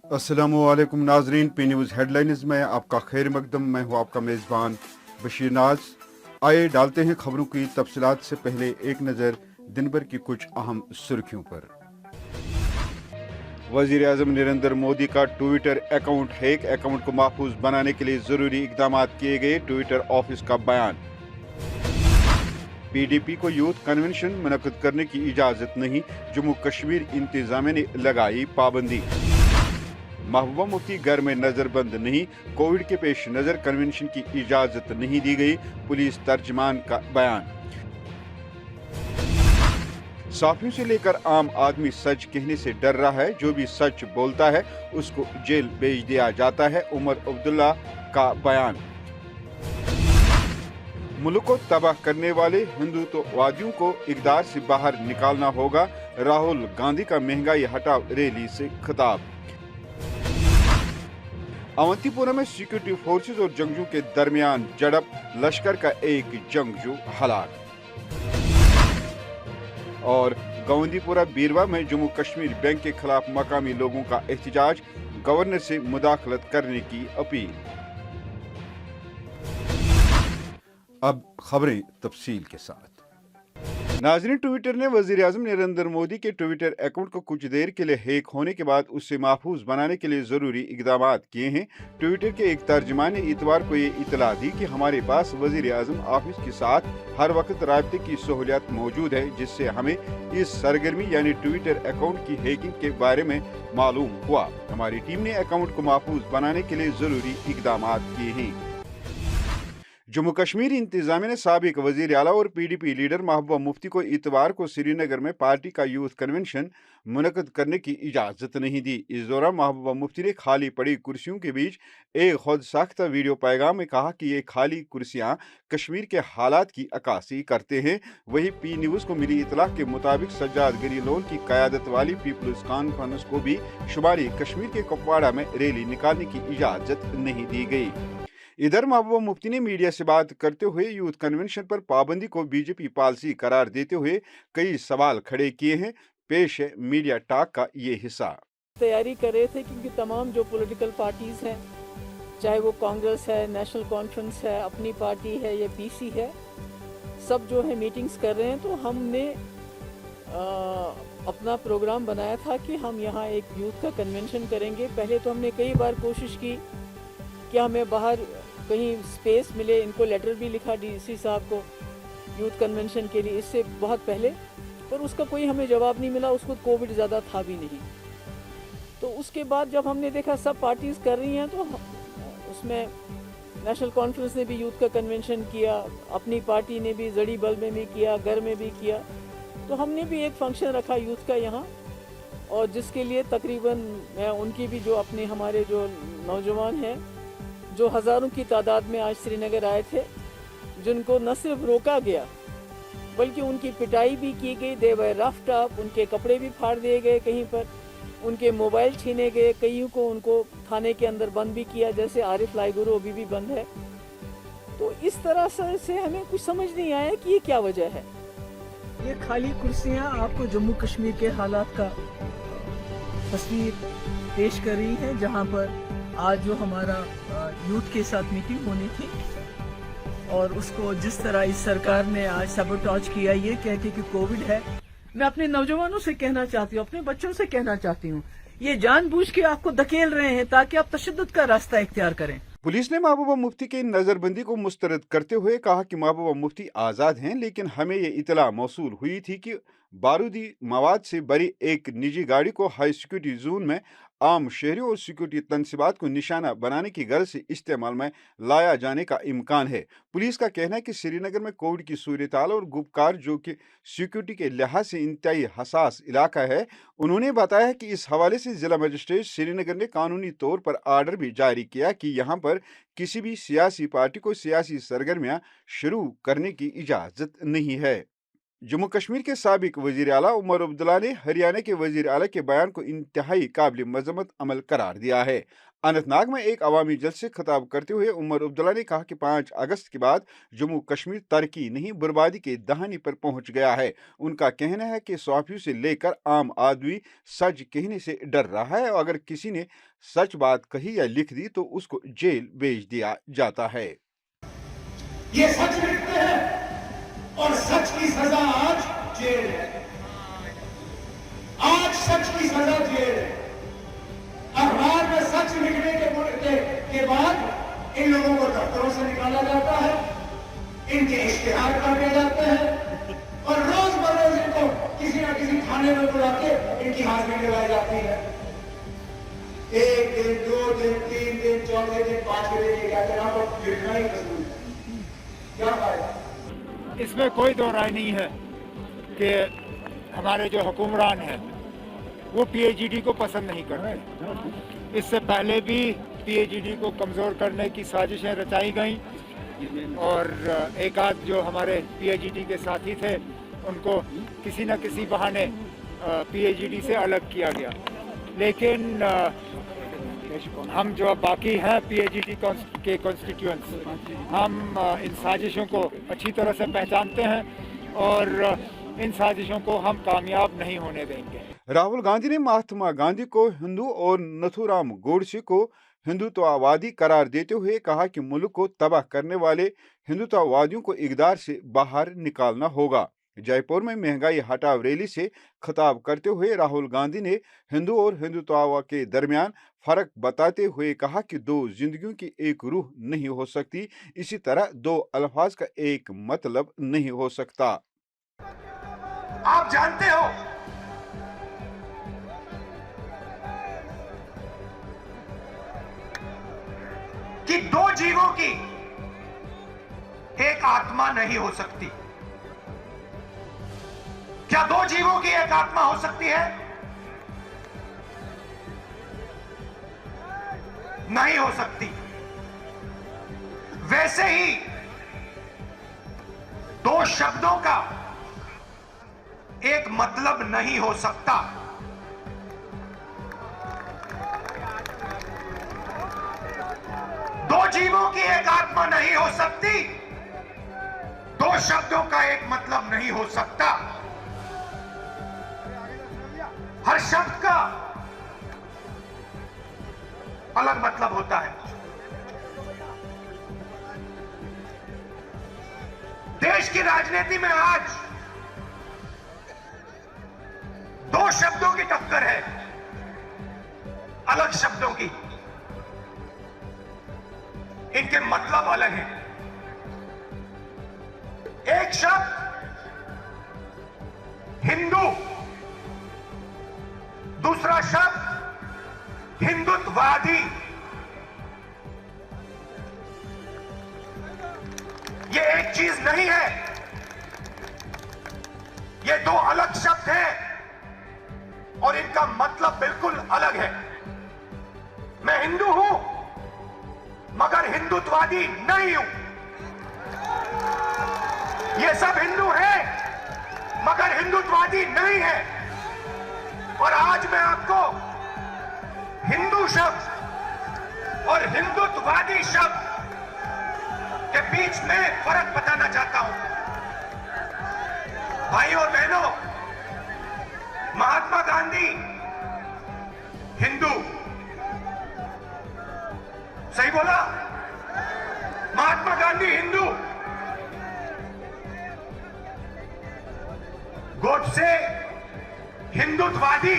अस्सलामुअलैकुम नाजरीन, P news headlines में आपका खैर मकदम। मैं हूँ आपका मेज़बान बशीर नाज। आइए डालते हैं खबरों की तफसीलात से पहले एक नज़र दिन भर की कुछ अहम सुर्खियों पर। वज़ीर आज़म नरेंद्र मोदी का ट्विटर अकाउंट हैक, अकाउंट को महफूज बनाने के लिए ज़रूरी इकदाम किए गए, ट्विटर ऑफिस का बयान। PDP को यूथ कन्वेंशन मुनक्किद करने की इजाज़त नहीं, जम्मू कश्मीर इंतज़ामिया ने लगाई पाबंदी। महबूबा मुफ्ती घर में नजरबंद नहीं, कोविड के पेश नजर कन्वेंशन की इजाजत नहीं दी गई, पुलिस तर्जमान का बयान। साफियों से लेकर आम आदमी सच कहने से डर रहा है, जो भी सच बोलता है उसको जेल भेज दिया जाता है, उमर अब्दुल्ला का बयान। मुल्क को तबाह करने वाले हिंदुत्ववादियों को इक़्तिदार से बाहर निकालना होगा, राहुल गांधी का महंगाई हटाओ रैली से खिताब। अवंतीपुरा में सिक्योरिटी फोर्सेस और जंगजू के दरमियान झड़प, लश्कर का एक जंगजू हलाक। और गवंदीपुरा बीरवा में जम्मू कश्मीर बैंक के खिलाफ मकामी लोगों का एहतजाज, गवर्नर से मुदाखलत करने की अपील। अब खबरें तफसील के साथ। नाज़रीन, ट्विटर ने वज़ीर आज़म नरेंद्र मोदी के ट्विटर अकाउंट को कुछ देर के लिए हैक होने के बाद उससे महफूज बनाने के लिए ज़रूरी इकदाम किए हैं। ट्विटर के एक तर्जमान ने इतवार को ये इतला दी कि हमारे पास वज़ीर आज़म ऑफिस के साथ हर वक्त राब्ते की सहूलियत मौजूद है, जिससे हमें इस सरगर्मी यानी ट्विटर अकाउंट की हैकिंग के बारे में मालूम हुआ। हमारी टीम ने अकाउंट को महफूज बनाने के लिए ज़रूरी इकदाम किए हैं। जम्मू कश्मीर इंतजामिया ने साबिक वजीर आला और PDP लीडर महबूबा मुफ्ती को इतवार को श्रीनगर में पार्टी का यूथ कन्वेंशन मुनक्किद करने की इजाज़त नहीं दी। इस दौरान महबूबा मुफ्ती ने खाली पड़ी कुर्सियों के बीच एक खुद साख्ता वीडियो पैगाम में कहा कि ये खाली कुर्सियां कश्मीर के हालात की अक्कासी करते हैं। वहीं P न्यूज़ को मिली इतला के मुताबिक सज्जाद गरीलोन की क़यादत वाली पीपल्स कॉन्फ्रेंस को भी शुमारी कश्मीर के कुपवाड़ा में रैली निकालने की इजाज़त नहीं दी गई। इधर महबूबा मुफ्ती ने मीडिया से बात करते हुए यूथ कन्वेंशन पर पाबंदी को बीजेपी पॉलिसी करार देते हुए कई सवाल खड़े किए हैं। पेश है मीडिया टॉक का ये हिस्सा। तैयारी कर रहे थे क्योंकि तमाम जो पॉलिटिकल पार्टीज हैं, चाहे वो कांग्रेस है, नेशनल कॉन्फ्रेंस है, अपनी पार्टी है या PC है, सब जो है मीटिंग्स कर रहे हैं। तो हमने अपना प्रोग्राम बनाया था कि हम यहाँ एक यूथ का कन्वेंशन करेंगे। पहले तो हमने कई बार कोशिश की कि हमें बाहर कहीं स्पेस मिले, इनको लेटर भी लिखा DC साहब को यूथ कन्वेंशन के लिए, इससे बहुत पहले, पर उसका कोई हमें जवाब नहीं मिला। उसको कोविड ज़्यादा था भी नहीं। तो उसके बाद जब हमने देखा सब पार्टीज़ कर रही हैं, तो उसमें नेशनल कॉन्फ्रेंस ने भी यूथ का कन्वेंशन किया, अपनी पार्टी ने भी जड़ी बल में भी किया, घर में भी किया। तो हमने भी एक फंक्शन रखा यूथ का यहाँ, और जिसके लिए तकरीबन उनकी भी जो अपने हमारे जो नौजवान हैं, जो हज़ारों की तादाद में आज श्रीनगर आए थे, जिनको न सिर्फ रोका गया बल्कि उनकी पिटाई भी की गई। दे वर रफ्ड अप, उनके कपड़े भी फाड़ दिए गए, कहीं पर उनके मोबाइल छीने गए, कईयों को उनको थाने के अंदर बंद भी किया, जैसे आरिफ लाइगुरु अभी भी बंद है। तो इस तरह से हमें कुछ समझ नहीं आया कि ये क्या वजह है। ये खाली कुर्सियाँ आपको जम्मू कश्मीर के हालात का तस्वीर पेश कर रही है, जहाँ पर आज जो हमारा यूथ के साथ मीटिंग होनी थी और उसको जिस तरह इस सरकार ने आज सबोटाज किया, ये कह के कि कोविड है। मैं अपने नौजवानों से कहना चाहती हूँ, अपने बच्चों से कहना चाहती हूँ, ये जानबूझ के आपको धकेल रहे हैं ताकि आप तशद्दुद का रास्ता इख्तियार करें। पुलिस ने महबूबा मुफ्ती की नजरबंदी को मुस्तरद करते हुए कहा कि महबूबा मुफ्ती आज़ाद हैं, लेकिन हमें ये इतला मौसूल हुई थी कि बारूदी मवाद से भरी एक निजी गाड़ी को हाई सिक्योरिटी जोन में आम शहरियों और सिक्योरिटी तनसीबात को निशाना बनाने की गर्ज से इस्तेमाल में लाया जाने का इम्कान है। पुलिस का कहना है कि श्रीनगर में कोविड की सूरत हाल और गुपकार, जो कि सिक्योरिटी के लिहाज से इंतहाई हसास इलाका है, उन्होंने बताया कि इस हवाले से जिला मजिस्ट्रेट श्रीनगर ने कानूनी तौर पर आर्डर भी जारी किया कि यहाँ पर किसी भी सियासी पार्टी को सियासी सरगर्मियां शुरू करने की इजाज़त नहीं है। जम्मू कश्मीर के साबिक वजीर आला उमर अब्दुल्ला ने हरियाणा के वजीर आला के बयान को इंतहाई काबिल मजम्मत अमल करार दिया है। अनंतनाग में एक अवामी जलसे से खिताब करते हुए उमर अब्दुल्ला ने कहा कि 5 अगस्त के बाद जम्मू कश्मीर तरक्की नहीं बर्बादी के दहाने पर पहुंच गया है। उनका कहना है कि सहाफियों से लेकर आम आदमी सच कहने से डर रहा है और अगर किसी ने सच बात कही या लिख दी तो उसको जेल भेज दिया जाता है। ये सच लिखते हैं और सच की सजा आज जेल है। आज सच की सजा जेल है। अखबार में सच लिखने के बाद इन लोगों को दफ्तरों से निकाला जाता है, इनके इश्तिहार काटे जाते हैं और रोज बरोज इनको किसी न किसी थाने में बुला के इनकी हाजिरी लगाई जाती है। 1 दिन, 2 दिन, 3 दिन, 4 दिन, 5 दिन के क्या जनाब अब लिखना ही कसूर है। क्या फायदा? इसमें कोई दो राय नहीं है कि हमारे जो हुक्मरान हैं वो पीएचईडी को पसंद नहीं करते। इससे पहले भी पीएचईडी को कमज़ोर करने की साजिशें रचाई गईं और एक आध जो हमारे पीएचईडी के साथी थे उनको किसी न किसी बहाने पीएचईडी से अलग किया गया। लेकिन हम जो बाकी हैं पीएचईडी के कॉन्स्टिट्यूएंट्स, हम इन साजिशों को अच्छी तरह से पहचानते हैं और इन साजिशों को हम कामयाब नहीं होने देंगे। राहुल गांधी ने महात्मा गांधी को हिंदू और नथुराम गोडसे को हिंदुत्ववादी करार देते हुए कहा कि मुल्क को तबाह करने वाले हिंदुत्ववादियों को इक़्तिदार से बाहर निकालना होगा। जयपुर में महंगाई हटाओ रैली से खिताब करते हुए राहुल गांधी ने हिंदू और हिंदुत्व के दरमियान फर्क बताते हुए कहा कि 2 जिंदगियों की एक रूह नहीं हो सकती, इसी तरह 2 अल्फाज का एक मतलब नहीं हो सकता। आप जानते हो कि 2 जीवों की एक आत्मा नहीं हो सकती। क्या 2 जीवों की एक आत्मा हो सकती है? नहीं हो सकती। वैसे ही 2 शब्दों का एक मतलब नहीं हो सकता। दो जीवों की एक आत्मा नहीं हो सकती, 2 शब्दों का एक मतलब नहीं हो सकता। हर शब्द का अलग मतलब होता है। देश की राजनीति में आज 2 शब्दों की टक्कर है, अलग शब्दों की। इनके मतलब अलग हैं। एक शब्द हिंदू, दूसरा शब्द हिंदुत्ववादी। ये एक चीज नहीं है, ये 2 अलग शब्द हैं और इनका मतलब बिल्कुल अलग है। मैं हिंदू हूं मगर हिंदुत्ववादी नहीं हूं। ये सब हिंदू हैं मगर हिंदुत्ववादी नहीं है। और आज मैं आपको हिंदू शब्द और हिंदुत्ववादी शब्द के बीच में फर्क बताना चाहता हूं। भाइयों और बहनों, महात्मा गांधी हिंदू, सही बोला? महात्मा गांधी हिंदू, गोडसे हिंदुत्ववादी।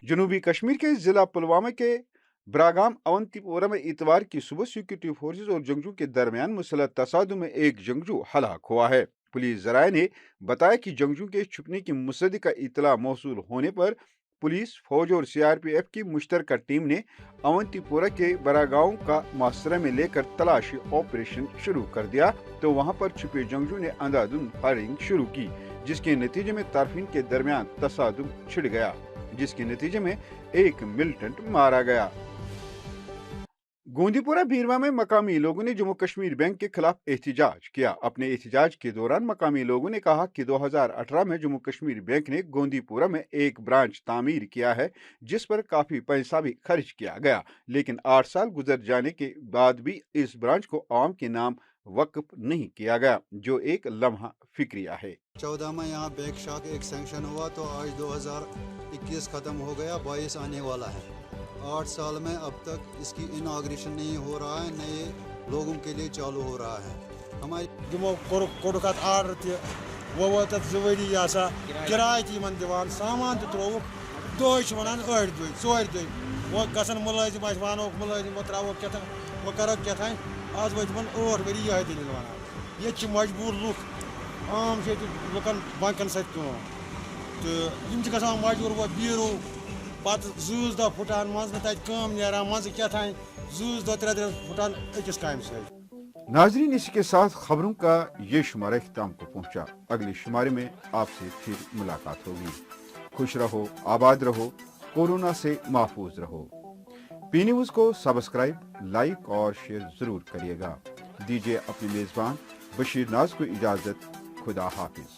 जनूबी कश्मीर के जिला पुलवामा के ब्रागाम अवंतीपोरा में इतवार की सुबह सिक्योरिटी फोर्सेज और जंगजू के दरमियान मुसलह तसादुम में एक जंगजू हलाक हुआ है। पुलिस जराये ने बताया कि जंगजू के छुपने की मुसद्दिका इतला मौसूल होने पर पुलिस, फौज और सीआरपीएफ की मुश्तरका टीम ने अवंतीपोरा के बरागांव का मुहसरा में लेकर तलाशी ऑपरेशन शुरू कर दिया तो वहां पर छुपे जंगजू ने अंधाधुंध फायरिंग शुरू की, जिसके नतीजे में तारफीन के दरमियान तसादुम छिड़ गया, जिसके नतीजे में एक मिलिटेंट मारा गया। गोंदीपुरा बीरवा में मकामी लोगों ने जम्मू कश्मीर बैंक के खिलाफ एहतजाज किया। अपने एहतजाज के दौरान मकामी लोगों ने कहा कि 2018 में जम्मू कश्मीर बैंक ने गोंदीपुरा में एक ब्रांच तामीर किया है, जिस पर काफी पैसा भी खर्च किया गया, लेकिन 8 साल गुजर जाने के बाद भी इस ब्रांच को आवाम के नाम वक्फ नहीं किया गया, जो एक लम्हा फिक्रिया है। 14 में यहाँ बैंक शाख एक सैंक्शन हुआ तो आज 2021 ख़त्म हो गया, 22 आने वाला है। 8 साल में अब तक इसकी इनाग्रेशन नहीं हो रहा है, नए लोगों के लिए चालू हो रहा है। हमारी कोर्ट आर्डर वो तक 2 वरी किराए तमन दिवान सामान त्रोक दो वन अड़ दो 4 दो वो गसन मुलाजिम वानो मुलाजिम त्रो क्या वो करो क्या आज वो 8 वरी यह दलील वन ये मजबूर लुक आम लुकन बैंकन सत्य तो ग मजबूर वो बीरो पत 2 दह फुटान मज तम नान मज क्या 2 दह 3 दह फुटान अकिस काम से। नाजरीन, इसी के साथ खबरों का ये शुमारा इख्तिताम को पहुंचा। अगले शुमारे में आपसे फिर मुलाकात होगी। खुश रहो, आबाद रहो, कोरोना से महफूज रहो। पी न्यूज़ को सब्सक्राइब, लाइक और शेयर जरूर करिएगा। दीजिए अपने मेज़बान बशीर नाज को इजाज़त। खुदा हाफिज।